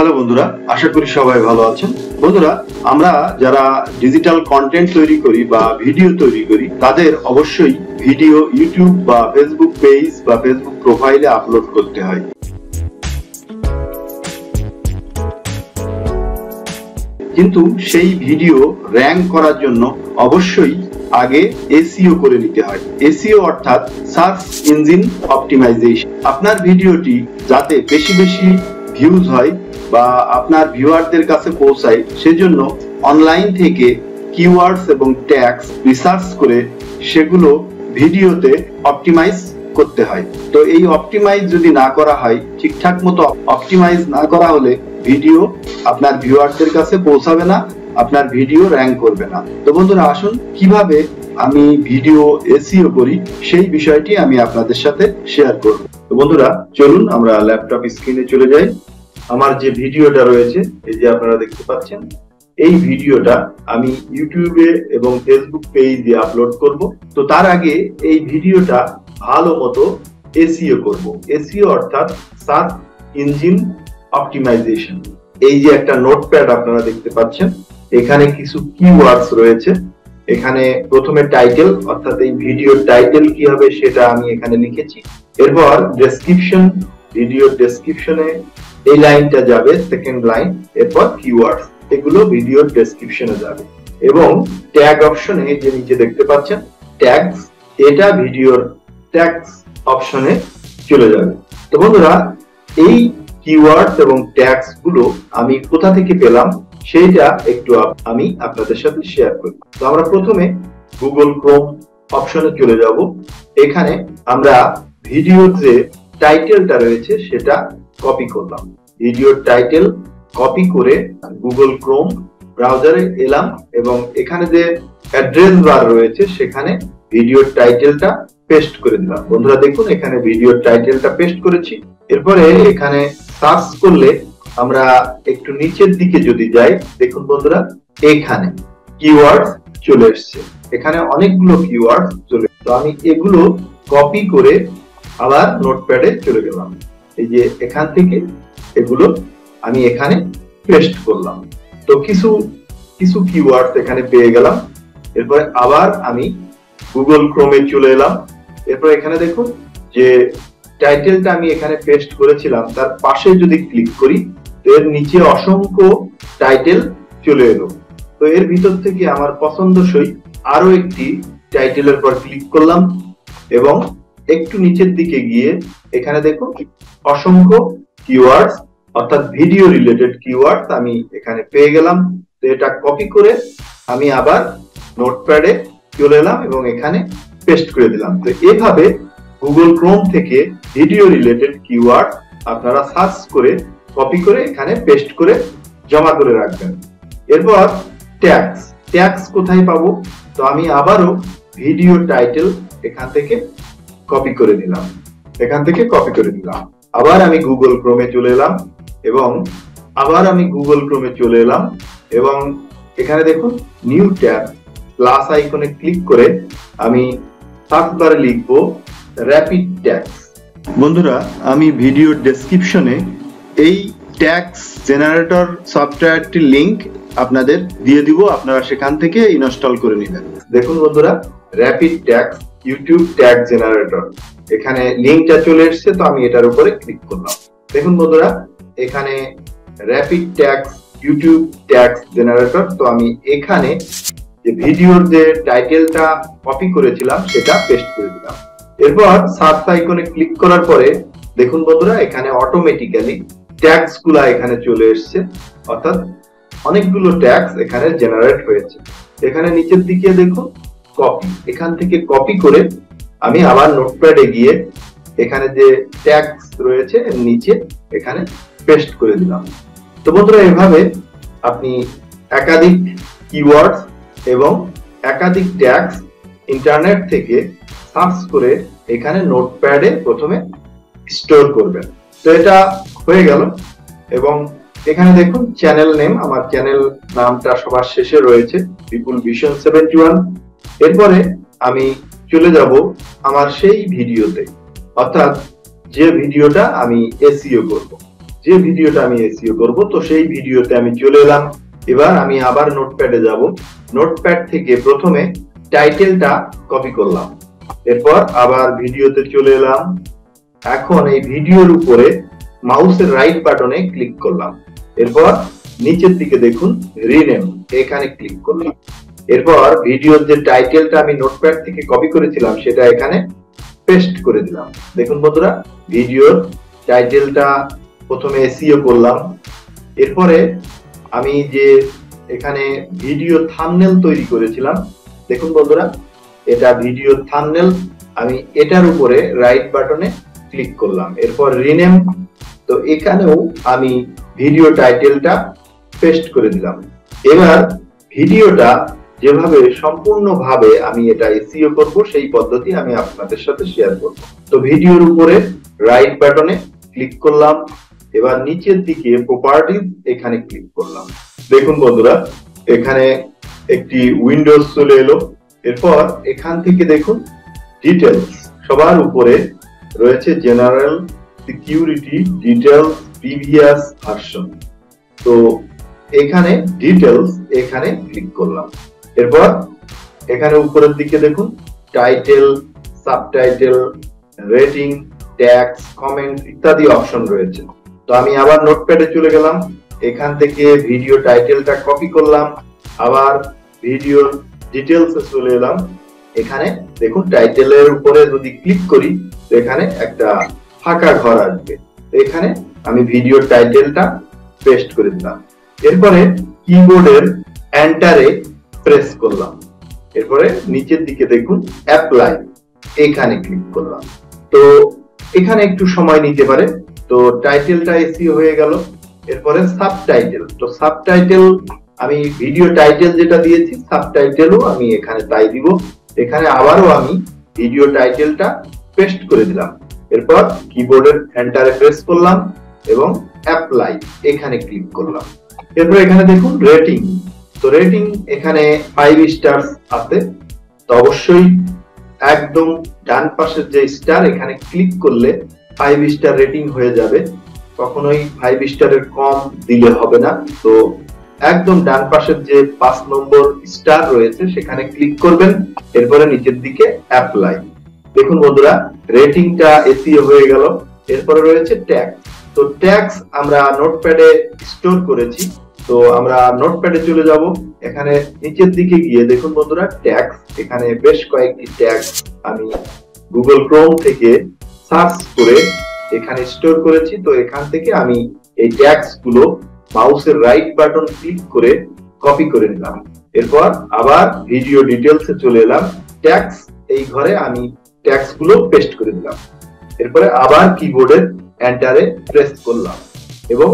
Hello বন্ধুরা, আশা করি সবাই ভালো আছেন। বন্ধুরা, আমরা যারা ডিজিটাল কন্টেন্ট তৈরি করি বা ভিডিও তৈরি করি তাদের অবশ্যই ভিডিও ইউটিউব বা ফেসবুক পেজ বা ফেসবুক প্রোফাইলে আপলোড করতে হয়। কিন্তু সেই ভিডিও র্যাঙ্ক করার জন্য অবশ্যই আগে এসইও করে নিতে হয়। এসইও অর্থাৎ সার্চ ইঞ্জিন অপটিমাইজেশন। আপনার ভিডিওটি যাতে বেশি বেশি ভিউজ হয় বা আপনার ভিউয়ারদের কাছে পৌঁছায়, সেজন্য অনলাইন থেকে কিওয়ার্ডস এবং ট্যাগস রিসার্চ করে সেগুলো ভিডিওতে অপটিমাইজ করতে হয়। তো এই অপটিমাইজ যদি না করা হয়, ঠিকঠাক মতো অপটিমাইজ না করা হলে ভিডিও আপনার ভিউয়ারদের কাছে পৌঁছাবে না, আপনার ভিডিও র্যাঙ্ক করবে না। তো বন্ধুরা, আসুন কিভাবে আমি ভিডিও এসইও করি সেই বিষয়টি আমি আপনাদের সাথে শেয়ার করব। তো বন্ধুরা, চলুন আমরা ল্যাপটপ স্ক্রিনে চলে যাই। আমার যে ভিডিওটা রয়েছে, এই যে আপনারা দেখতে পাচ্ছেন, এই ভিডিওটা আমি ইউটিউবে এবং ফেসবুক পেজে আপলোড করব। তো তার আগে এই ভিডিওটা ভালো মতো এসইও করব। এসইও অর্থাৎ সার্চ ইঞ্জিন অপটিমাইজেশন। এই যে একটা নোটপ্যাড আপনারা দেখতে পাচ্ছেন, এখানে কিছু কিওয়ার্ডস রয়েছে। এখানে প্রথমে টাইটেল, অর্থাৎ এই ভিডিওর টাইটেল কি হবে সেটা আমি এখানে লিখেছি। এরপর ডেসক্রিপশন, ভিডিওর ডেসক্রিপশনে এই লাইনটা যাবে, সেকেন্ড লাইন। এরপর কিওয়ার্ডস, এগুলো ভিডিওর ডেসক্রিপশনে যাবে। এবং ট্যাগ অপশনে যে নিচে দেখতে পাচ্ছেন ট্যাগস, এটা ভিডিওর ট্যাগস অপশনে চলে যাবে। তো বন্ধুরা, এই কিওয়ার্ডস এবং ট্যাগস গুলো আমি কোথা থেকে পেলাম সেইটা একটু আমি আপনাদের সাথে শেয়ার করি। তো আমরা প্রথমে গুগল ক্রোম অপশনে চলে যাব। এখানে আমরা ভিডিওর যে টাইটেলটা রয়েছে সেটা কপি করলাম। ভিডিওর টাইটেল কপি করে গুগল ক্রোম ব্রাউজারে এলাম এবং এখানে যে অ্যাড্রেস বার রয়েছে সেখানে ভিডিওর টাইটেলটা পেস্ট করে দিলাম। বন্ধুরা দেখুন, এখানে ভিডিওর টাইটেলটা পেস্ট করেছি। এরপরে এখানে সার্চ করলে আমরা একটু নিচের দিকে যদি যাই, দেখুন বন্ধুরা, এখানে কিওয়ার্ড চলে এসছে। এখানে অনেকগুলো কিওয়ার্ড চলে, তো আমি এগুলো কপি করে আবার নোটপ্যাডে চলে গেলাম। এই যে এখান থেকে এগুলো আমি এখানে পেস্ট করলাম। তো কিছু কিওয়ার্ড এখানে পেয়ে গেলাম। এরপরে আবার আমি গুগল ক্রোমে চলে এলাম। এরপর এখানে দেখুন যে টাইটেলটা আমি এখানে পেস্ট করেছিলাম, তার পাশে যদি ক্লিক করি তো এর নিচে অসংখ্য টাইটেল চলে এলো। তো এর ভিতর থেকে আমার পছন্দসই আরো একটি টাইটেলের পর ক্লিক করলাম এবং একটু নিচের দিকে গিয়ে এখানে দেখুন অসংখ্য কিওয়ার্ডস, অর্থাৎ ভিডিও রিলেটেড কিওয়ার্ডস আমি এখানে পেয়ে গেলাম। তো এটা কপি করে আমি আবার নোটপ্যাডে চলে এলাম এবং এখানে পেস্ট করে দিলাম। তো এভাবে গুগল ক্রোম থেকে ভিডিও রিলেটেড কিওয়ার্ড আপনারা সার্চ করে কপি করে এখানে পেস্ট করে জমা করে রাখবেন। এরপর ট্যাগস কোথায় পাবো? তো আমি আবারও ভিডিও টাইটেল এখান থেকে কপি করে নিলাম, আবার আমি গুগল ক্রোমে চলে এলাম এবং এখানে দেখুন নিউ ট্যাব, প্লাস আইকনে ক্লিক করে আমি সার্চ বারে লিখব র‍্যাপিড ট্যাগস। বন্ধুরা, আমি ভিডিওর ডেসক্রিপশনে এই ট্যাগস জেনারেটর সফটওয়্যারটির লিংক আপনাদের দিয়ে দিব, আপনারা সেখান থেকে ইনস্টল করে নেবেন। দেখুন বন্ধুরা, rapid tags YouTube tag generator, এখানে লিংকটা চলে এসেছে। তো আমি এটার উপরে ক্লিক করলাম। দেখুন বন্ধুরা, এখানে rapid tags YouTube tags generator. তো আমি এখানে যে ভিডিওর যে টাইটেলটা কপি করেছিলাম সেটা পেস্ট করে দিলাম। এরপর সার্চ আইকনে ক্লিক করার পরে দেখুন বন্ধুরা, এখানে অটোমেটিক্যালি ট্যাগস গুলা এখানে চলে এসেছে, অর্থাৎ অনেকগুলো ট্যাগস এখানে জেনারেট হয়েছে। এখানে নিচের দিকে দেখুন কপি, এখান থেকে কপি করে আমি আবার নোটপ্যাডে গিয়ে এখানে যে ট্যাগস রয়েছে এর নিচে এখানে পেস্ট করে দিলাম। তো বন্ধুরা, এভাবে আপনি একাধিক কিওয়ার্ডস এবং একাধিক ট্যাগস ইন্টারনেট থেকে সার্চ করে এখানে নোটপ্যাডে প্রথমে স্টোর করবেন। তো এটা হয়ে গেল এবং এখানে দেখুন চ্যানেল নেম, আমার চ্যানেল নামটা সবার শেষে রয়েছে, বিপুল ভিশন 71। এরপরে আমি চলে যাব আমার সেই ভিডিওতে, অর্থাৎ যে ভিডিওটা আমি এসইও করব, যে ভিডিওটা আমি এসইও করব, তো সেই ভিডিওতে আমি চলে এলাম। এবার আমি আবার নোটপ্যাডে যাব। নোটপ্যাড থেকে প্রথমে টাইটেলটা কপি করলাম, এরপর আবার ভিডিওতে চলে এলাম। এখন এই ভিডিওর উপরে মাউসের রাইট বাটনে ক্লিক করলাম, এরপর নিচের দিকে দেখুন রিনেম, এখানে ক্লিক করলাম। এরপর ভিডিওর যে টাইটেলটা আমি নোটপ্যাড থেকে কপি করেছিলাম সেটা এখানে পেস্ট করে দিলাম। দেখুন বন্ধুরা, ভিডিওর টাইটেলটা প্রথমে এসইও করলাম, এরপরে আমি যে এখানে ভিডিও থাম্বনেল তৈরি করেছিলাম, দেখুন বন্ধুরা এটা ভিডিও থাম্বনেল, আমি এটার উপরে রাইট বাটনে ক্লিক করলাম, এরপর রিনেম, তো এখানেও আমি ভিডিও টাইটেলটা পেস্ট করে দিলাম। এবার ভিডিওটা যেভাবে সম্পূর্ণভাবে আমি এটা এসইও করব সেই পদ্ধতি আমি আপনাদের সাথে শেয়ার করব। তো ভিডিওর উপরে রাইট বাটনে ক্লিক করলাম, এবার নিচের দিকে প্রপার্টিজ এখানে ক্লিক করলাম। দেখুন বন্ধুরা এখানে একটি উইন্ডোজ চলে এলো, এরপর এখান থেকে দেখুন ডিটেলস, সবার উপরে রয়েছে general, security, details, previous version. তো এখানে ডিটেলস এখানে ক্লিক করলাম, এরপর এখানে উপরের দিকে দেখুন title, subtitle, rating, tags, comment ইত্যাদি অপশন রয়েছে। তো আমি আবার নোটপ্যাডে চলে গেলাম, এখান থেকে ভিডিও টাইটেলটা কপি করলাম, আবার ভিডিওর ডিটেলসে চলে এলাম। এখানে দেখুন টাইটেলের উপরে যদি ক্লিক করি তো এখানে একটা ফাঁকা ঘর আসবে, এখানে আমি ভিডিও টাইটেলটা পেস্ট করে দিলাম। এরপরে কিবোর্ডের এন্টারে প্রেস করলাম, এরপরে নিচের দিকে দেখুন অ্যাপ্লাই, এখানে ক্লিক করলাম। তো এখানে একটু সময় নিতে পারে। তো টাইটেলটা এসইও হয়ে গেল। এরপরে সাবটাইটেল, তো সাবটাইটেল আমি ভিডিও টাইটেল যেটা দিয়েছি সাবটাইটেলও আমি এখানে তাই দিব। এখানে আবারও আমি ভিডিও টাইটেলটা পেস্ট করে দিলাম, এরপর কিবোর্ডের এন্টারে প্রেস করলাম এবং অ্যাপ্লাই, এখানে ক্লিক করলাম। এরপর এখানে দেখুন রেটিং, তো রেটিং এখানে 5 স্টার আছে, তো অবশ্যই একদম ডান পাশের যে স্টার এখানে ক্লিক করলে 5 স্টার রেটিং হয়ে যাবে, কখনোই 5 স্টারের কম দিলে হবে না। তো একদম ডান পাশের যে 5 নম্বর স্টার রয়েছে সেখানে ক্লিক করবেন, এরপরে নিচের দিকে অ্যাপ্লাই। দেখুন বন্ধুরা রেটিংটা এসইও হয়ে গেল। এরপরে রয়েছে ট্যাগ, তো ট্যাগস আমরা নোটপ্যাডে স্টোর করেছি, তো আমরা নোটপ্যাডে চলে যাব। এখানে নিচের দিকে গিয়ে দেখুন বন্ধুরা ট্যাগস, এখানে বেশ কয়েকটি ট্যাগ আমি গুগল ক্রোম থেকে সার্চ করে এখানে স্টোর করেছি। তো এখান থেকে আমি এই ট্যাগস গুলো মাউসের রাইট বাটন ক্লিক করে কপি করে নিলাম, এরপর আবার ভিডিও ডিটেলসে চলে এলাম, ট্যাগস এই ঘরে আমি ট্যাগস গুলো পেস্ট করে দিলাম, এরপরে আবার কিবোর্ডের এন্টারে প্রেস করলাম এবং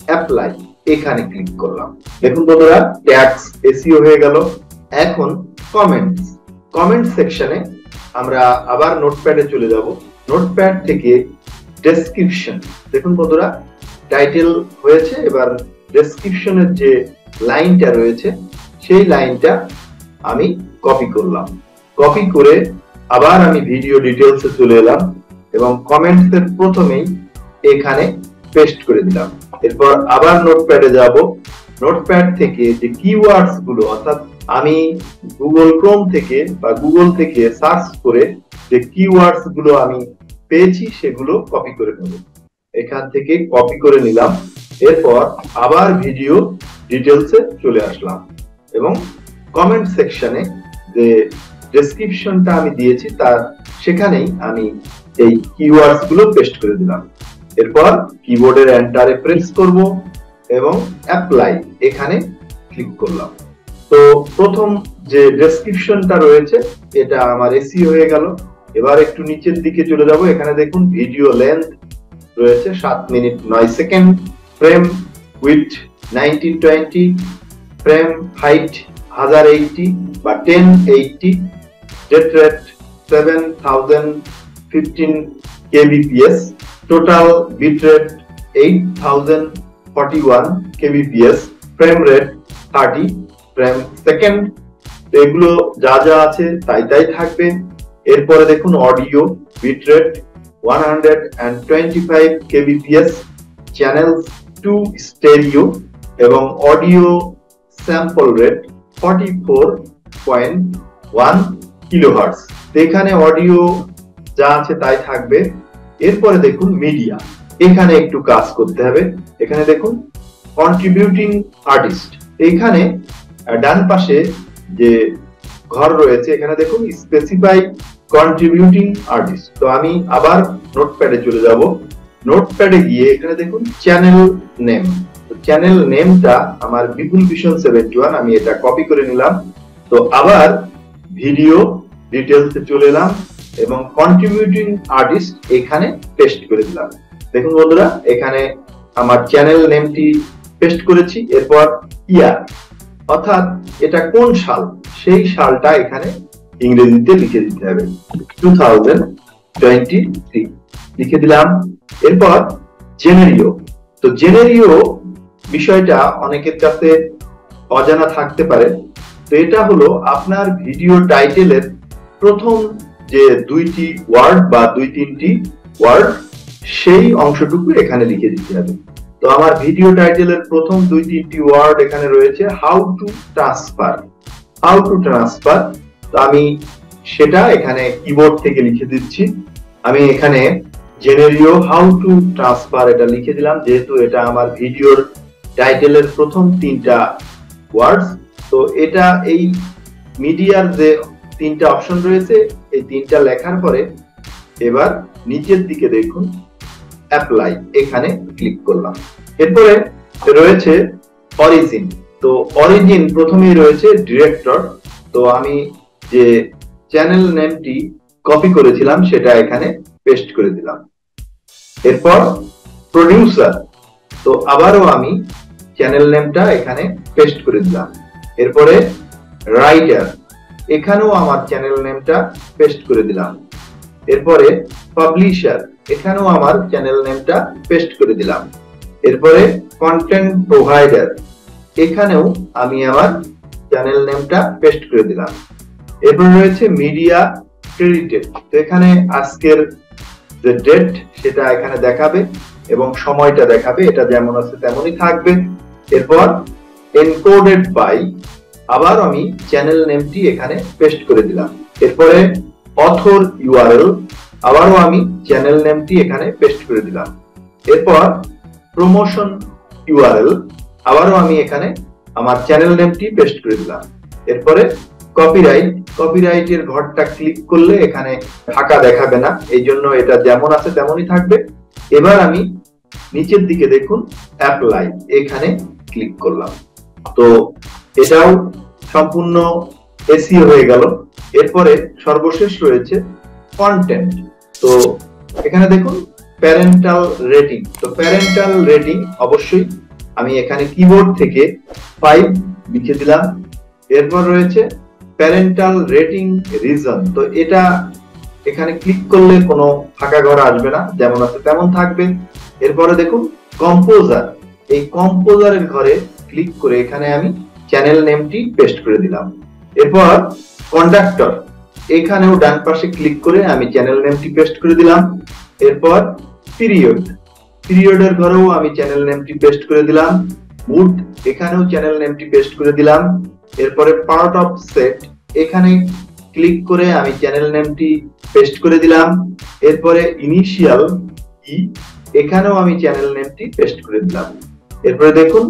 অ্যাপ্লাই, এখানে ক্লিক করলাম। দেখুন বন্ধুরা ট্যাগস এসইও হয়ে গেল। এখন কমেন্টস, কমেন্ট সেকশনে আমরা আবার নোটপ্যাডে চলে যাব। নোটপ্যাড থেকে ডেসক্রিপশন, দেখুন বন্ধুরা টাইটেল হয়েছে, এবার ডেসক্রিপশনের যে লাইনটা রয়েছে সেই লাইনটা আমি কপি করলাম, কপি করে আবার আমি ভিডিও ডিটেলসে চলে এলাম এবং কমেন্টসের প্রথমেই এখানে পেস্ট করে দিলাম। এরপর আবার নোটপ্যাডে যাব, নোটপ্যাড থেকে যে কিওয়ার্ডস গুলো, অর্থাৎ আমি গুগল ক্রোম থেকে বা গুগল থেকে সার্চ করে যে কিওয়ার্ডস গুলো আমি পেয়েছি সেগুলো কপি করে নেব, এখান থেকে কপি করে নিলাম। এরপর আবার ভিডিও ডিটেলসে চলে আসলাম এবং কমেন্ট সেকশনে যে ডেসক্রিপশনটা আমি দিয়েছি তার সেখানেই আমি এই কিওয়ার্ডস গুলো পেস্ট করে দিলাম। এরপর কিবোর্ডের এন্টারে প্রেস করব এবং অ্যাপ্লাই, এখানে ক্লিক করলাম। তো প্রথম যে ডেসক্রিপশনটা রয়েছে এটা আমার এসইও হয়ে গেল। এবার একটু নিচের দিকে চলে যাব, এখানে দেখুন ভিডিও লেন্থ রয়েছে 7 minute 9 second, frame width 1920, frame height 1080 বা 1080, data rate 7015 kbps, total bit rate 8041 kbps, frame rate 30 frame second. এগুলো যা যা আছে তাই তাই থাকবে। এরপরে দেখুন audio bit rate 125 kbps, channel 2 stereo এবং অডিও স্যাম্পল রেট 44.1 কিলোহার্টজ। এখানে অডিও যা আছে তাই থাকবে। এরপরে দেখুন মিডিয়া, এখানে একটু কাজ করতে হবে। এখানে দেখুন কন্ট্রিবিউটিং আর্টিস্ট, এখানে ডান পাশে যে ঘর রয়েছে এখানে দেখুন স্পেসিফাই কন্ট্রিবিউটিং আর্টিস্ট। তো আমি আবার নোটপ্যাডে চলে যাব। নোটপ্যাডে গিয়ে এখানে দেখুন চ্যানেল নেম, চ্যানেল নেমটা আমার বিপুল ভিশন 71, আমি এটা কপি করে নিলাম। তো আবার ভিডিও ডিটেলসে চলে এলাম এবং কন্ট্রিবিউটিং আর্টিস্ট এখানে পেস্ট করে দিলাম। দেখুন বন্ধুরা, এখানে আমার চ্যানেল নেমটি পেস্ট করেছি। এরপর ইয়ার, অর্থাৎ এটা কোন সাল, সেই সালটা এখানে ইংরেজিতে লিখে দিতে হবে, 2023 লিখে দিলাম। এরপর জেনারিও, তো জেনারিও বিষয়টা অনেকের কাছে অজানা থাকতে পারে। তো এটা হলো আপনার ভিডিও টাইটেলের প্রথম যে 2টি ওয়ার্ড বা 2-3টি ওয়ার্ড, সেই অংশটুকু এখানে লিখে দিতে হবে। তো আমার ভিডিও টাইটেলের প্রথম 2-3টি ওয়ার্ড এখানে রয়েছে how to transfer, how to transfer. তো আমি সেটা এখানে কিবোর্ড থেকে লিখে দিচ্ছি। আমি এখানে জেনারিও হাউ টু ট্রান্সফার এটা লিখে দিলাম, যেহেতু এটা আমার ভিডিওর টাইটেলের প্রথম 3টা ওয়ার্ডস। তো এটা এই মিডিয়ার যে 3টা অপশন রয়েছে, এই 3টা লেখার পরে এবার নিচের দিকে দেখুন অ্যাপ্লাই, এখানে ক্লিক করলাম। এরপরে রয়েছে অরিজিন, তো অরিজিন প্রথমেই রয়েছে ডিরেক্টর। তো আমি যে চ্যানেল নেমটি কপি করেছিলাম সেটা এখানে পেস্ট করে দিলাম। এরপর প্রোডিউসার, তো আবারও আমি চ্যানেল নেমটা এখানে পেস্ট করে দিলাম। এরপরে রাইটার, এখানেও আমার চ্যানেল নেমটা পেস্ট করে দিলাম। এরপরে পাবলিশার, এখানেও আমার চ্যানেল নেমটা পেস্ট করে দিলাম। এরপরে কন্টেন্ট প্রোভাইডার, এখানেও আমি আমার চ্যানেল নেমটা পেস্ট করে দিলাম। এরপর রয়েছে মিডিয়া ক্রেডিটেড, তো এখানে আজকের যে ডেট সেটা এখানে দেখাবে এবং সময়টা দেখাবে, এটা যেমন আছে তেমনই থাকবে। এরপর এনকোডেড বাই, আবার আমি চ্যানেল নেমটি এখানে পেস্ট করে দিলাম। এরপরে অথর ইউআরএল, আবারও আমি চ্যানেল নেমটি এখানে পেস্ট করে দিলাম। এরপর প্রমোশন ইউআরএল, আবারও আমি এখানে আমার চ্যানেল নেমটি পেস্ট করে দিলাম। এরপরে কপিরাইট, কপিরাইটের ঘরটা ক্লিক করলে এখানে ফাঁকা দেখাবে না, এই জন্য এটা যেমন আছে তেমনই থাকবে। এবার আমি নিচের দিকে দেখুন অ্যাপ্লাই, এখানে ক্লিক করলাম। তো এটাও সম্পূর্ণ এসইও হয়ে গেল। এরপরে সর্বশেষ রয়েছে কন্টেন্ট, তো এখানে দেখুন প্যারেন্টাল রেটিং, তো প্যারেন্টাল রেটিং অবশ্যই আমি এখানে কিবোর্ড থেকে 5 লিখে দিলাম। এরপর রয়েছে প্যারেন্টাল রেটিং রিজন, তো এটা এখানে ক্লিক করলে কোনো ফাঁকা ঘর আসবে না, যেমন আছে তেমন থাকবে। এরপরে দেখুন কম্পোজার, এই কম্পোজারের ঘরে ক্লিক করে এখানে আমি চ্যানেল নেমটি পেস্ট করে দিলাম। এরপর কন্ডাক্টর, এখানেও ডান পাশে ক্লিক করে আমি চ্যানেল নেমটি পেস্ট করে দিলাম। এরপর পিরিয়ড, পিরিয়ডের ঘরেও আমি চ্যানেল নেমটি পেস্ট করে দিলাম। মুড, এখানেও চ্যানেল নেমটি পেস্ট করে দিলাম। এরপরে পার্ট অফ সেট, এখানে ক্লিক করে আমি চ্যানেল নেমটি পেস্ট করে দিলাম। এরপরে ইনিশিয়াল ই, এখানেও আমি চ্যানেল নেমটি পেস্ট করে দিলাম। এরপরে দেখুন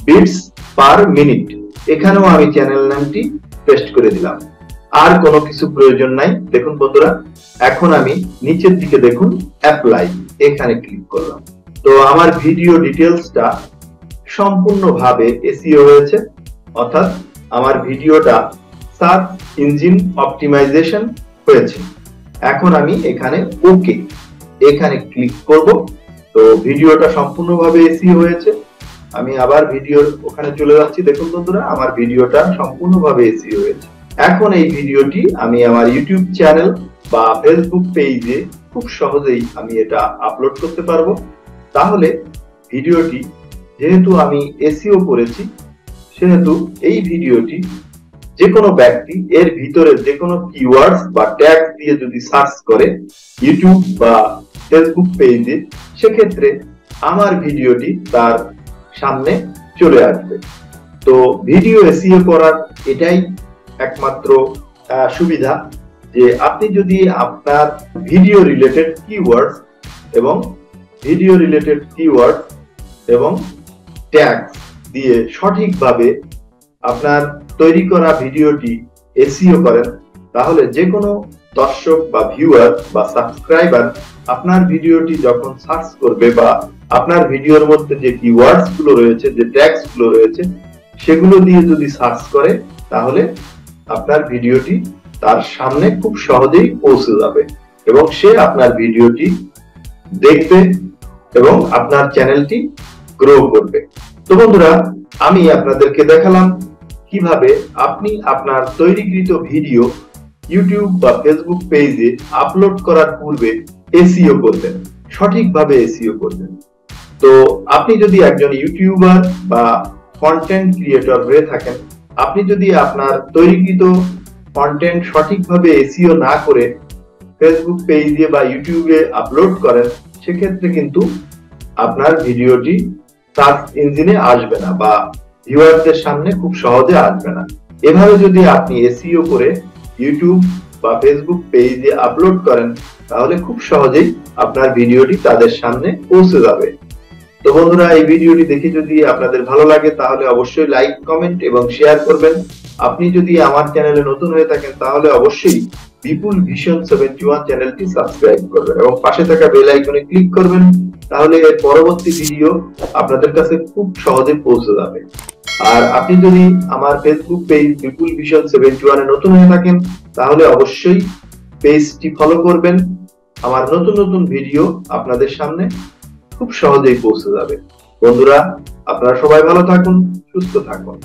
বিটস পার মিনিট, এখানেও আমি চ্যানেল নামটি পেস্ট করে দিলাম। আর কোনো কিছু প্রয়োজন নাই। দেখুন বন্ধুরা, এখন আমি নিচের দিকে দেখুন অ্যাপ্লাই, এখানে ক্লিক করলাম। তো আমার ভিডিও ডিটেলসটা সম্পূর্ণভাবে এসইও হয়েছে, অর্থাৎ আমার ভিডিওটা সার্চ ইঞ্জিন অপটিমাইজেশন হয়েছে। এখন আমি এখানে ওকে, এখানে ক্লিক করব। তো ভিডিওটা সম্পূর্ণভাবে এসইও হয়েছে। আমি আবার ভিডিওর ওখানে চলে যাচ্ছি। দেখুন বন্ধুরা, আমার ভিডিওটা সম্পূর্ণভাবে এসইও হয়েছে। এখন এই ভিডিওটি আমি আমার ইউটিউব চ্যানেল বা ফেসবুক পেজে খুব সহজেই আমি এটা আপলোড করতে পারবো। তাহলে ভিডিওটি যেহেতু আমি এসইও করেছি, সেহেতু এই ভিডিওটি যে কোনো ব্যক্তি এর ভিতরে যে কোনো কিওয়ার্ডস বা ট্যাগ দিয়ে যদি সার্চ করে ইউটিউব বা ফেসবুক পেজে, সেক্ষেত্রে আমার ভিডিওটি তার সামনে চলে আসবে। তো ভিডিও এসইও করার এটাই একমাত্র সুবিধা, যে আপনি যদি আপনার ভিডিও রিলেটেড কিওয়ার্ড এবং ট্যাগ দিয়ে সঠিকভাবে আপনার তৈরি করা ভিডিওটি এসইও করেন, তাহলে যে কোনো দর্শক বা ভিউয়ার বা সাবস্ক্রাইবার আপনার ভিডিওটি যখন সার্চ করবে বা আপনার ভিডিওর মধ্যে যে কিওয়ার্ডস গুলো রয়েছে, যে ট্যাগস গুলো রয়েছে, সেগুলো দিয়ে যদি সার্চ করে, তাহলে আপনার ভিডিওটি তার সামনে খুব সহজেই পৌঁছে যাবে এবং সে আপনার ভিডিওটি দেখবে এবং আপনার চ্যানেলটি গ্রো করবে। তো বন্ধুরা, আমি আপনাদেরকে দেখালাম কিভাবে আপনি আপনার তৈরিকৃত ভিডিও ইউটিউব বা ফেসবুক পেজে আপলোড করার পূর্বে এসইও করবেন, সঠিকভাবে এসইও করবেন। তো আপনি যদি একজন ইউটিউবার বা কন্টেন্ট ক্রিয়েটর হয়ে থাকেন, আপনি যদি আপনার তৈরিকৃত কন্টেন্ট সঠিকভাবে এসইও না করে ফেসবুক পেজে বা ইউটিউবে আপলোড করেন, সেক্ষেত্রে কিন্তু আপনার ভিডিওটি সার্চ ইঞ্জিনে আসবে না বা ভিউয়ারদের সামনে খুব সহজে আসবে না। এভাবে যদি আপনি এসইও করে ইউটিউব বা ফেসবুক পেজে আপলোড করেন, তাহলে খুব সহজেই আপনার ভিডিওটি তাদের সামনে পৌঁছে যাবে। তো বন্ধুরা, এই ভিডিওটি দেখে যদি আপনাদের ভালো লাগে, তাহলে অবশ্যই লাইক, কমেন্ট এবং শেয়ার করবেন। আপনি যদি আমার চ্যানেলে নতুন হয়ে থাকেন, তাহলে অবশ্যই বিপুল ভিশন 71 চ্যানেলটি সাবস্ক্রাইব করবেন এবং পাশে থাকা বেল আইকনে ক্লিক করবেন, তাহলে এর পরবর্তী ভিডিও আপনাদের কাছে খুব সহজে পৌঁছে যাবে। আর আপনি যদি আমার ফেসবুক পেজ বিপুল ভিশন 71 এ নতুন হয়ে থাকেন, তাহলে অবশ্যই পেজটি ফলো করবেন। আমার নতুন নতুন ভিডিও আপনাদের সামনে খুব সহজেই পৌঁছে যাবে। বন্ধুরা, আপনারা সবাই ভালো থাকুন, সুস্থ থাকুন।